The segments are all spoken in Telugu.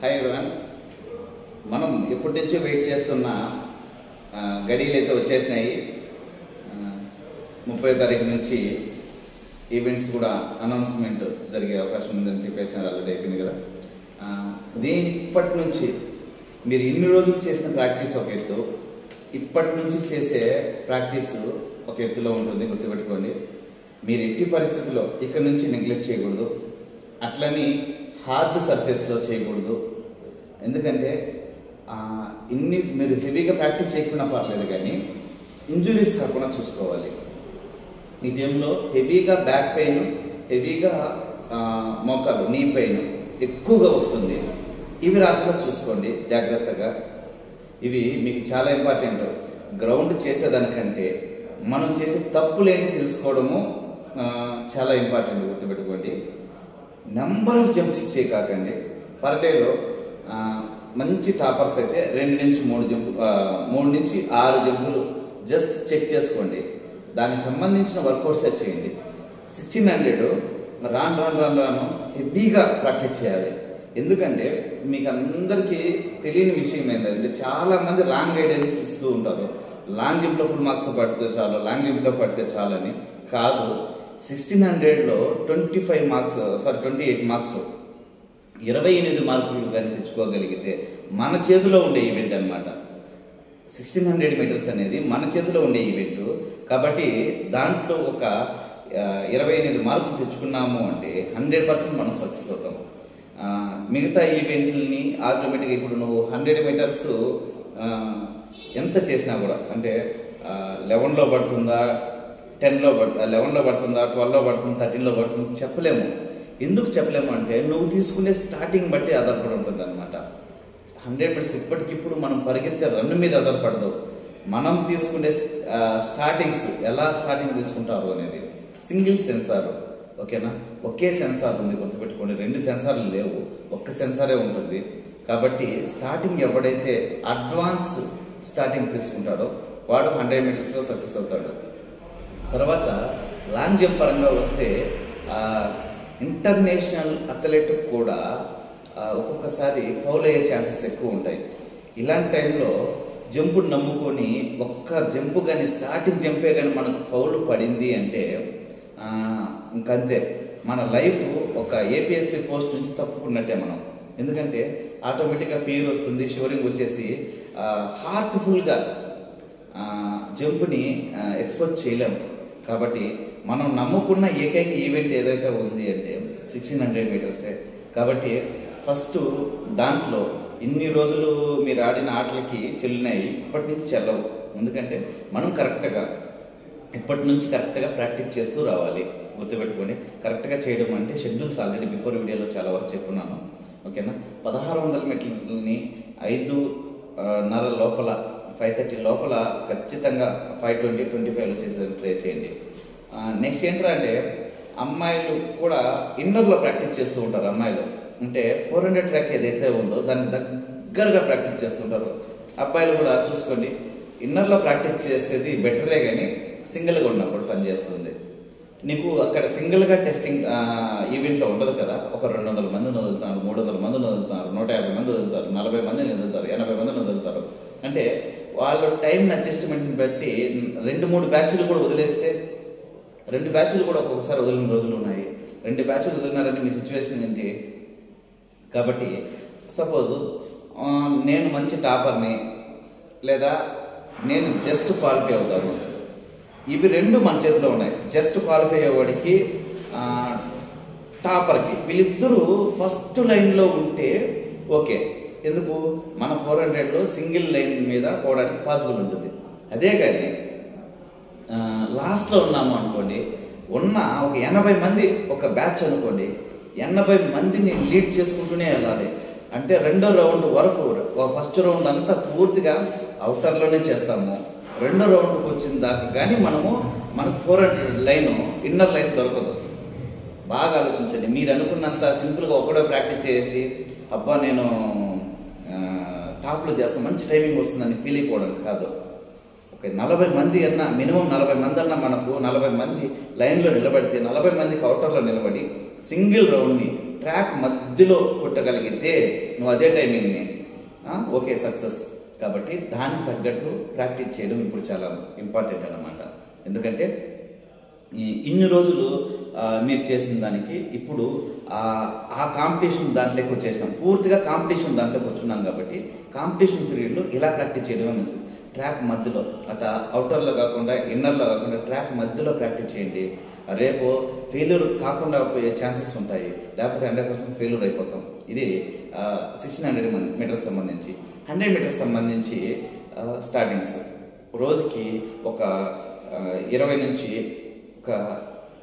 హాయ్ ఎవరీవన్, మనం ఎప్పటి నుంచో వెయిట్ చేస్తున్న గడియలు అయితే వచ్చేసినాయి. 30వ తారీఖు నుంచి ఈవెంట్స్ కూడా అనౌన్స్మెంట్ జరిగే అవకాశం ఉందని చెప్పేసినారు. ఆల్రెడీ అయిపోయింది కదా. ఇప్పటి నుంచి మీరు ఇన్ని రోజులు చేసిన ప్రాక్టీస్ ఒక ఎత్తు, ఇప్పటి నుంచి చేసే ప్రాక్టీస్ ఒక ఎత్తులో ఉంటుంది. గుర్తుపెట్టుకోండి, మీరు ఎట్టి పరిస్థితుల్లో ఇక్కడ నుంచి నెగ్లెక్ట్ చేయకూడదు. అట్లని హార్డ్ సర్ఫేస్లో చేయకూడదు. ఎందుకంటే మీరు హెవీగా ప్రాక్టీస్ చేయకుండా పర్లేదు, కానీ ఇంజురీస్ కాకుండా చూసుకోవాలి. ఈ టైంలో హెవీగా బ్యాక్ పెయిన్, హెవీగా మోకాలు నీ పెయిన్ ఎక్కువగా వస్తుంది. ఇవి రాకుండా చూసుకోండి జాగ్రత్తగా. ఇవి మీకు చాలా ఇంపార్టెంట్. గ్రౌండ్ చేసేదానికంటే మనం చేసే తప్పులేంటి తెలుసుకోవడము చాలా ఇంపార్టెంట్. గుర్తుపెట్టుకోండి, నెంబర్ ఆఫ్ జంప్స్ ఇచ్చే కాకండి. పర్ డేలో మంచి టాపర్స్ అయితే 2 నుంచి 3 జంపులు, 3 నుంచి 6 జంపులు జస్ట్ చెక్ చేసుకోండి. దానికి సంబంధించిన వర్కౌట్స్ చేయండి. 1600 రాను హెవీగా ప్రాక్టీస్ చేయాలి. ఎందుకంటే మీకు అందరికీ తెలియని విషయం ఏంటంటే, చాలా మంది రాంగ్ గైడెన్స్ ఇస్తూ ఉంటారు. లాంగ్ జంప్లో ఫుల్ మార్క్స్ పడితే చాలు, లాంగ్ జంప్లో పడితే చాలు అని. కాదు, 1600లో 28 మార్క్స్ 28 మార్కులు కానీ తెచ్చుకోగలిగితే మన చేతిలో ఉండే ఈవెంట్ అనమాట. 1600 మీటర్స్ అనేది మన చేతిలో ఉండే ఈవెంట్ కాబట్టి దాంట్లో ఒక 28 మార్కులు తెచ్చుకున్నాము అంటే 100% మనం సక్సెస్ అవుతాం. మిగతా ఈవెంట్లని ఆటోమేటిక్గా ఇప్పుడు నువ్వు 100 మీటర్స్ ఎంత చేసినా కూడా, అంటే 11లో పడుతుందా, 10లో పడుతుందా, 11లో పడుతుందా, 12లో పడుతుందా, 13లో పడుతుందా చెప్పలేము. ఎందుకు చెప్పలేము అంటే నువ్వు తీసుకునే స్టార్టింగ్ బట్టి ఆధారపడి ఉంటుంది అనమాట. 100 మీటర్స్ ఇప్పటికిప్పుడు మనం పరిగెత్తే రన్ మీద ఆధారపడదు. మనం తీసుకునే స్టార్టింగ్స్ ఎలా స్టార్టింగ్ తీసుకుంటారు అనేది. సింగిల్ సెన్సార్, ఓకేనా? ఒకే సెన్సార్ ఉంది, గుర్తుపెట్టుకోండి. 2 సెన్సార్లు లేవు, ఒక్క సెన్సారే ఉంటుంది. కాబట్టి స్టార్టింగ్ ఎవడైతే అడ్వాన్స్ స్టార్టింగ్ తీసుకుంటాడో వాడు 100 మీటర్స్లో సక్సెస్ అవుతాడు. తర్వాత లాంగ్ జంప్ పరంగా వస్తే ఇంటర్నేషనల్ అథ్లెట్ కూడా ఒక్కొక్కసారి ఫౌల్ అయ్యే ఛాన్సెస్ ఎక్కువ ఉంటాయి. ఇలాంటి టైంలో జంపును నమ్ముకొని ఒక్క జంపు కానీ, స్టార్టింగ్ జంపే కానీ మనకు ఫౌల్ పడింది అంటే ఇంకంతే, మన లైఫ్ ఒక ఏపీఎస్పీ పోస్ట్ నుంచి తప్పుకున్నట్టే మనం. ఎందుకంటే ఆటోమేటిక్గా ఫీవర్ వస్తుంది, షివరింగ్ వచ్చేసి హార్ట్ఫుల్గా జంప్ని ఎక్స్పోజ్ చేయలేము. కాబట్టి మనం నమ్ముకున్న ఏకైక ఈవెంట్ ఏదైతే ఉంది అంటే 1600 మీటర్సే. కాబట్టి ఫస్ట్ దాంట్లో ఇన్ని రోజులు మీరు ఆడిన ఆటలకి చెల్లినాయి, ఇప్పటి నుంచి చెల్లవు. ఎందుకంటే మనం ఇప్పటి నుంచి కరెక్ట్గా ప్రాక్టీస్ చేస్తూ రావాలి. గుర్తుపెట్టుకోండి, కరెక్ట్గా చేయడం అంటే షెడ్యూల్స్ ఆల్రెడీ బిఫోర్ వీడియోలో చాలా వరకు చెప్పున్నాను, ఓకేనా? 1600 మీటర్లని 5:30 లోపల, 5:30 లోపల ఖచ్చితంగా 5:20-25లో చేసేదాన్ని ట్రై చేయండి. నెక్స్ట్ ఏంటంటే అంటే అమ్మాయిలు కూడా ఇన్నర్లో ప్రాక్టీస్ చేస్తూ ఉంటారు. అమ్మాయిలు అంటే 400 ట్రాక్ ఏదైతే ఉందో దానికి దగ్గరగా ప్రాక్టీస్ చేస్తుంటారు. అబ్బాయిలు కూడా చూసుకోండి, ఇన్నర్లో ప్రాక్టీస్ చేసేది బెటరే, కానీ సింగిల్గా ఉన్నప్పుడు పనిచేస్తుంది. నీకు అక్కడ సింగిల్గా టెస్టింగ్ ఈవెంట్లో ఉండదు కదా. ఒక 200 మందిని వదులుతున్నారు, 300 మందిని వదులుతున్నారు, 150 మంది వదులుతారు, 40 మందిని వదులుతారు, 80 మందిని వదులుతారు. అంటే వాళ్ళ టైం అడ్జస్ట్మెంట్ని బట్టి 2-3 బ్యాచ్లు కూడా వదిలేస్తే, 2 బ్యాచ్లు కూడా ఒక్కొక్కసారి వదిలిన రోజులు ఉన్నాయి. 2 బ్యాచ్లు వదిలినారంటే మీ సిచ్యువేషన్ ఏంటి? కాబట్టి సపోజ్ నేను మంచి టాపర్ని, లేదా నేను జస్ట్ క్వాలిఫై అవుతాను, ఇవి 2 మన చేతిలో ఉన్నాయి. జస్ట్ క్వాలిఫై అయ్యేవాడికి, టాపర్కి, వీళ్ళిద్దరూ ఫస్ట్ లైన్లో ఉంటే ఓకే. ఎందుకు? మన 400లో సింగిల్ లైన్ మీద పోవడానికి పాసిబుల్ ఉంటుంది. అదే కానీ లాస్ట్లో ఉన్నాము అనుకోండి, ఉన్న ఒక 80 మంది ఒక బ్యాచ్ అనుకోండి, 80 మందిని లీడ్ చేసుకుంటూనే వెళ్ళాలి. అంటే 2వ రౌండ్ వరకు, ఫస్ట్ రౌండ్ అంతా పూర్తిగా అవుటర్లోనే చేస్తాము. 2వ రౌండ్కి వచ్చిన దాకా కానీ మనకు 400 లైన్, ఇన్నర్ లైన్ దొరకదు. బాగా ఆలోచించండి. మీరు అనుకున్నంత సింపుల్గా ఒకడో ప్రాక్టీస్ చేసి అబ్బా నేను టాప్లో చేస్తాను, మంచి టైమింగ్ వస్తుందని ఫీల్ అయిపోవడం కాదు. ఒక 40 మంది అన్నా, మినిమం 40 మంది అన్నా, మనకు 40 మంది లైన్లో నిలబడితే 40 మందికి అవుటర్లో నిలబడి సింగిల్ రౌండ్ని ట్రాక్ మధ్య మధ్యలో కొట్టగలిగితే నువ్వు అదే టైమింగ్ని ఓకే సక్సెస్. కాబట్టి దానికి తగ్గట్టు ప్రాక్టీస్ చేయడం ఇప్పుడు చాలా ఇంపార్టెంట్ అన్నమాట. ఎందుకంటే ఇన్ని రోజులు మీరు చేసిన దానికి ఇప్పుడు ఆ కాంపిటీషన్ దాంట్లోకి వచ్చేసినాం, పూర్తిగా కాంపిటీషన్ దాంట్లోకి వచ్చున్నాం. కాబట్టి కాంపిటీషన్ పీరియడ్లో ఇలా ప్రాక్టీస్ చేయడమే మంచిది. ట్రాక్ మధ్యలో అట్లా అవుటర్లో కాకుండా ఇన్నర్లో కాకుండా ట్రాక్ మధ్యలో ప్రాక్టీస్ చేయండి. రేపు ఫెయిల్యూర్ కాకుండా పోయే ఛాన్సెస్ ఉంటాయి, లేకపోతే 100% ఫెయిల్యూర్ అయిపోతాం. ఇది 1600 మీటర్స్ సంబంధించి. 100 మీటర్స్ సంబంధించి స్టార్టింగ్స్ రోజుకి ఒక 20 నుంచి ఒక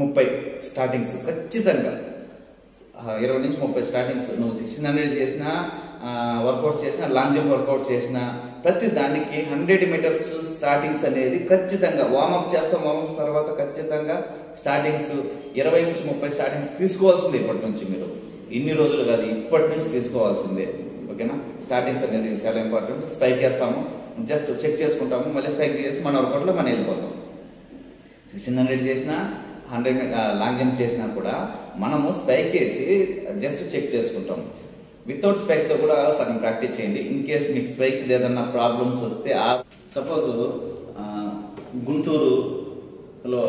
30 స్టార్టింగ్స్ ఖచ్చితంగా. 20 నుంచి 30 స్టార్టింగ్స్. నువ్వు 1600 చేసినా, వర్కౌట్స్ చేసినా, లాంగ్ జంప్ వర్కౌట్ చేసినా, ప్రతి దానికి 100 మీటర్స్ స్టార్టింగ్స్ అనేది ఖచ్చితంగా వార్మప్ చేస్తాం. వార్మప్ తర్వాత ఖచ్చితంగా స్టార్టింగ్స్ 20 నుంచి 30 స్టార్టింగ్స్ తీసుకోవాల్సిందే. ఇప్పటి నుంచి మీరు ఇన్ని రోజులు కాదు, ఇప్పటి నుంచి తీసుకోవాల్సిందే. ఓకేనా? స్టార్టింగ్స్ అనేది చాలా ఇంపార్టెంట్. స్పైక్ వేస్తాము, జస్ట్ చెక్ చేసుకుంటాము, మళ్ళీ స్పైక్ చేసి మన వర్కౌట్లో మనం వెళ్ళిపోతాం. 1600 చేసినా, 100 లాంగ్ జంప్ చేసినా కూడా మనము స్పైక్ వేసి జస్ట్ చెక్ చేసుకుంటాం. వితౌట్ స్పైక్తో కూడా సగం ప్రాక్టీస్ చేయండి. ఇన్ కేస్ మీకు స్పైక్ ఏదన్నా ప్రాబ్లమ్స్ వస్తే, సపోజ్ గుంటూరులో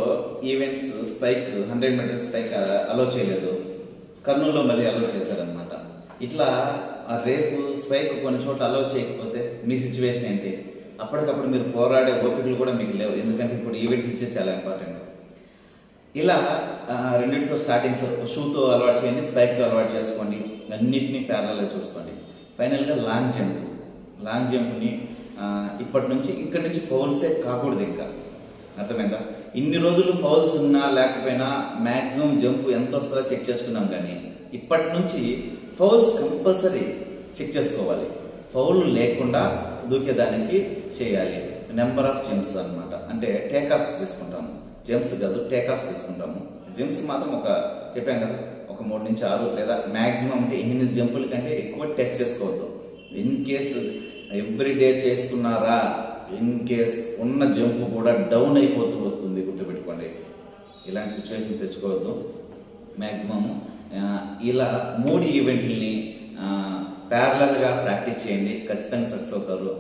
ఈవెంట్స్ స్పైక్ 100 మీటర్స్ స్పైక్ అలో చేయలేదు, కర్నూలులో మళ్ళీ అలో చేశారనమాట. ఇట్లా రేపు స్పైక్ కొన్ని చోట్ల అలో చేయకపోతే మీ సిచ్యువేషన్ ఏంటి? అప్పటికప్పుడు మీరు పోరాడే ఓపికలు కూడా మీకు లేవు. ఎందుకంటే ఇప్పుడు ఈవెంట్స్ ఇచ్చేది చాలా ఇంపార్టెంట్. ఇలా రెండింటితో స్టార్టింగ్స్ షూతో అలవాటు చేయండి, స్పైక్తో అలవాటు చేసుకోండి, అన్నిటినీ ప్యారలల్గా చూసుకోండి. ఫైనల్గా లాంగ్ జంప్ని ఇప్పటి నుంచి ఇక్కడి నుంచి ఫౌల్సే కాకూడదు. ఇంకా అర్థమైందా? ఇన్ని రోజులు ఫౌల్స్ ఉన్నా లేకపోయినా మ్యాక్సిమం జంప్ ఎంత వస్తుందో చెక్ చేసుకున్నాం. కానీ ఇప్పటి నుంచి ఫౌల్స్ కంపల్సరీ చెక్ చేసుకోవాలి. ఫౌల్ లేకుండా దూకేదానికి చేయాలి. నెంబర్ ఆఫ్ జంప్స్ అనమాట. అంటే టేకాఫ్స్ తీసుకుంటాము, జంప్స్ కాదు, టేకాఫ్స్ తీసుకుంటాము. జంప్స్ మాత్రం చెప్పాం కదా, ఒక 3 నుంచి 6 లేదా మ్యాక్సిమం అంటే 8 జంపుల కంటే ఎక్కువ టెస్ట్ చేసుకోవద్దు. ఇన్ కేస్ ఎవ్రీడే చేసుకున్నారా, ఇన్ కేస్ ఉన్న జంపు కూడా డౌన్ అయిపోతూ వస్తుంది, గుర్తుపెట్టుకోండి. ఇలాంటి సిచ్యువేషన్ తెచ్చుకోవద్దు. మ్యాక్సిమం ఇలా 3 ఈవెంట్లని ప్యారలల్గా ప్రాక్టీస్ చేయండి, ఖచ్చితంగా సక్సెస్ అవుతారు.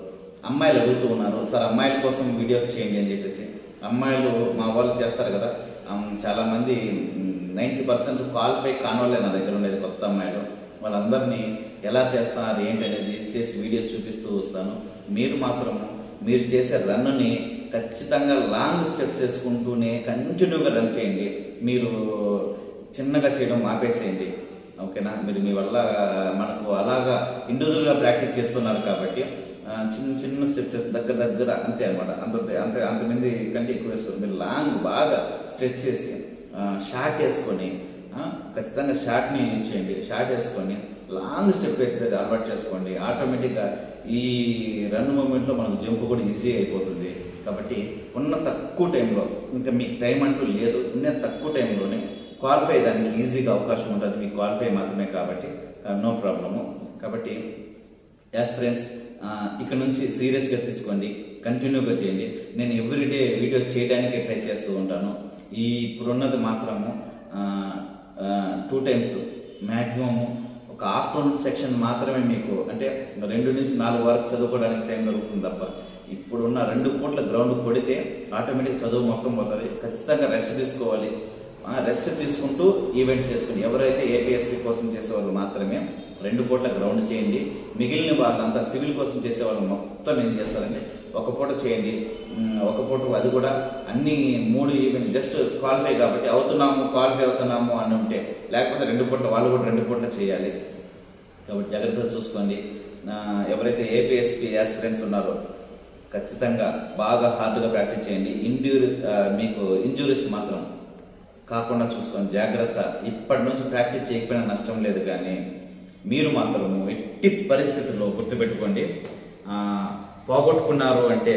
అమ్మాయిలు అడుగుతూ ఉన్నారు, సార్ అమ్మాయిల కోసం వీడియోస్ చేయండి అని చెప్పేసి. అమ్మాయిలు మా వాళ్ళు చేస్తారు కదా, చాలా మంది 90% క్వాలిఫై కానోళ్ళే నా దగ్గర ఉండేది, కొత్త అమ్మాయిలు. వాళ్ళందరినీ ఎలా చేస్తున్నారు ఏంటి అనేది చేసి వీడియో చూపిస్తూ వస్తాను. మీరు మాత్రము మీరు చేసే రన్ని ఖచ్చితంగా లాంగ్ స్టెప్స్ వేసుకుంటూనే కంటిన్యూగా రన్ చేయండి. మీరు చిన్నగా చేయడం ఆపేసేయండి. ఓకేనా? మీరు మీ వల్ల మనకు అలాగా ఇండివిజువల్గా ప్రాక్టీస్ చేస్తున్నారు కాబట్టి చిన్న స్టెప్స్ దగ్గర అంతే అనమాట. అంతమంది కంటే ఎక్కువ వేసుకొని మీరు లాంగ్ బాగా స్ట్రెచ్ చేసి షార్ట్ వేసుకొని ఖచ్చితంగా షార్ట్ని చేయండి. షార్ట్ వేసుకొని లాంగ్ స్టెప్ వేస్తే అలవాటు చేసుకోండి. ఆటోమేటిక్గా ఈ రన్ మూమెంట్లో మనకు జంప్ కూడా ఈజీ అయిపోతుంది. కాబట్టి ఉన్న తక్కువ టైంలో, ఇంకా మీకు టైం అంటూ లేదు, ఉన్న తక్కువ టైంలోనే క్వాలిఫై దానికి ఈజీగా అవకాశం ఉంటుంది. మీకు క్వాలిఫై మాత్రమే కాబట్టి నో ప్రాబ్లము. కాబట్టి యాస్ ఫ్రెండ్స్, ఇక్కడ నుంచి సీరియస్గా తీసుకోండి, కంటిన్యూగా చేయండి. నేను ఎవ్రీడే వీడియో చేయడానికి ట్రై చేస్తూ ఉంటాను. ఇప్పుడున్నది మాత్రము 2 టైమ్స్ మ్యాక్సిమము ఒక ఆఫ్టర్నూన్ సెక్షన్ మాత్రమే మీకు, అంటే 2 నుంచి 4 వరకు చదువుకోవడానికి టైం దొరుకుతుంది తప్ప. ఇప్పుడున్న 2 పూట్ల గ్రౌండ్ కొడితే ఆటోమేటిక్ చదువు మొత్తం పోతుంది. ఖచ్చితంగా రెస్ట్ తీసుకోవాలి. రెస్ట్ తీసుకుంటూ ఈవెంట్ చేసుకుని, ఎవరైతే ఏపీఎస్పీ కోసం చేసేవాళ్ళు మాత్రమే 2 పూట్ల గ్రౌండ్ చేయండి. మిగిలిన వాళ్ళంతా సివిల్ కోసం చేసేవాళ్ళు మొత్తం ఏం చేస్తారంటే 1 పూట చేయండి. 1 పూట అది కూడా అన్ని 3 ఈవెంట్ జస్ట్ క్వాలిఫై కాబట్టి క్వాలిఫై అవుతున్నాము అని ఉంటే, లేకపోతే 2 పూట్ల వాళ్ళు కూడా 2 పూట్ల చేయాలి. కాబట్టి జాగ్రత్తగా చూసుకోండి. ఎవరైతే ఏపీఎస్పీ యాస్పిరెంట్స్ ఉన్నారో ఖచ్చితంగా బాగా హార్డ్గా ప్రాక్టీస్ చేయండి. మీకు ఇంజురీస్ మాత్రం కాకుండా చూసుకోండి, జాగ్రత్త. ఇప్పటి నుంచి ప్రాక్టీస్ చేయకపోయినా నష్టం లేదు, కానీ మీరు మాత్రము ఎట్టి పరిస్థితుల్లో గుర్తుపెట్టుకోండి, పోగొట్టుకున్నారు అంటే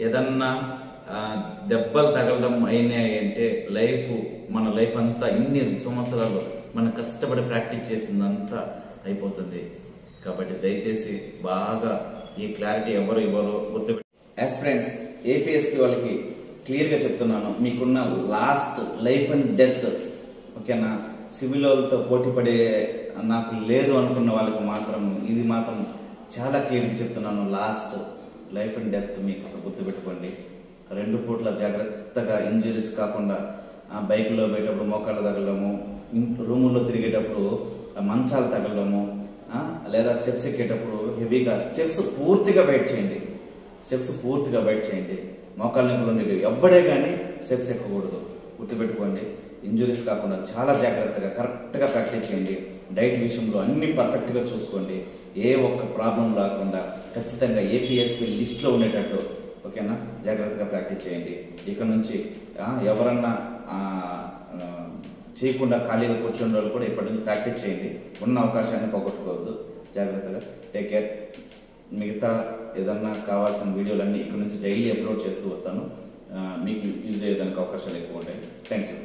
ఏదన్నా దెబ్బలు తగలడం అయినాయి అంటే మన లైఫ్ అంతా ఇన్ని సంవత్సరాలు మనం కష్టపడి ప్రాక్టీస్ చేసిందంతా అయిపోతుంది. కాబట్టి దయచేసి బాగా ఈ క్లారిటీ ఎవరు గుర్తుపెట్టు. యాస్ ఫ్రెండ్స్, ఏపీఎస్పీ వాళ్ళకి క్లియర్గా చెప్తున్నాను, మీకున్న లాస్ట్ లైఫ్ అండ్ డెత్, ఓకేనా? సివిల్ వాళ్ళతో పోటీ పడే నాకు లేదు అనుకున్న వాళ్ళకి మాత్రం ఇది మాత్రం చాలా క్లియర్గా చెప్తున్నాను. లాస్ట్ లైఫ్ అండ్ డెత్ మీకు గుర్తుపెట్టుకోండి. 2 పూట్ల జాగ్రత్తగా ఇంజురీస్ కాకుండా బైక్లో పోయేటప్పుడు మోకాళ్ళు తగలడము, రూముల్లో తిరిగేటప్పుడు మంచాలు తగలడము, లేదా స్టెప్స్ ఎక్కేటప్పుడు హెవీగా స్టెప్స్ పూర్తిగా బయట చేయండి. మోకాళ్ళ నొప్పులు ఉండేవి ఎవ్వడే కానీ స్టెప్స్ ఎక్కకూడదు. గుర్తుపెట్టుకోండి. ఇంజురీస్ కాకుండా చాలా జాగ్రత్తగా కరెక్ట్గా ప్రాక్టీస్ చేయండి. డైట్ విషయంలో అన్ని పర్ఫెక్ట్గా చూసుకోండి. ఏ ఒక్క ప్రాబ్లం రాకుండా ఖచ్చితంగా ఏపీఎస్పీ లిస్ట్లో ఉండేటట్టు ఓకేనా జాగ్రత్తగా ప్రాక్టీస్ చేయండి. ఇక నుంచి ఎవరన్నా చేయకుండా ఖాళీగా కూర్చున్న వాళ్ళు కూడా ఇప్పటి నుంచి ప్రాక్టీస్ చేయండి. ఉన్న అవకాశాన్ని పోగొట్టుకోవద్దు. జాగ్రత్తగా టేక్ కేర్. మిగతా ఏదన్నా కావాల్సిన వీడియోలన్నీ ఇక్కడ నుంచి డైలీ అప్లోడ్ చేస్తూ వస్తాను. మీకు యూజ్ అయ్యేదానికి అవకాశాలు ఎక్కువ ఉంటాయి. Thank you.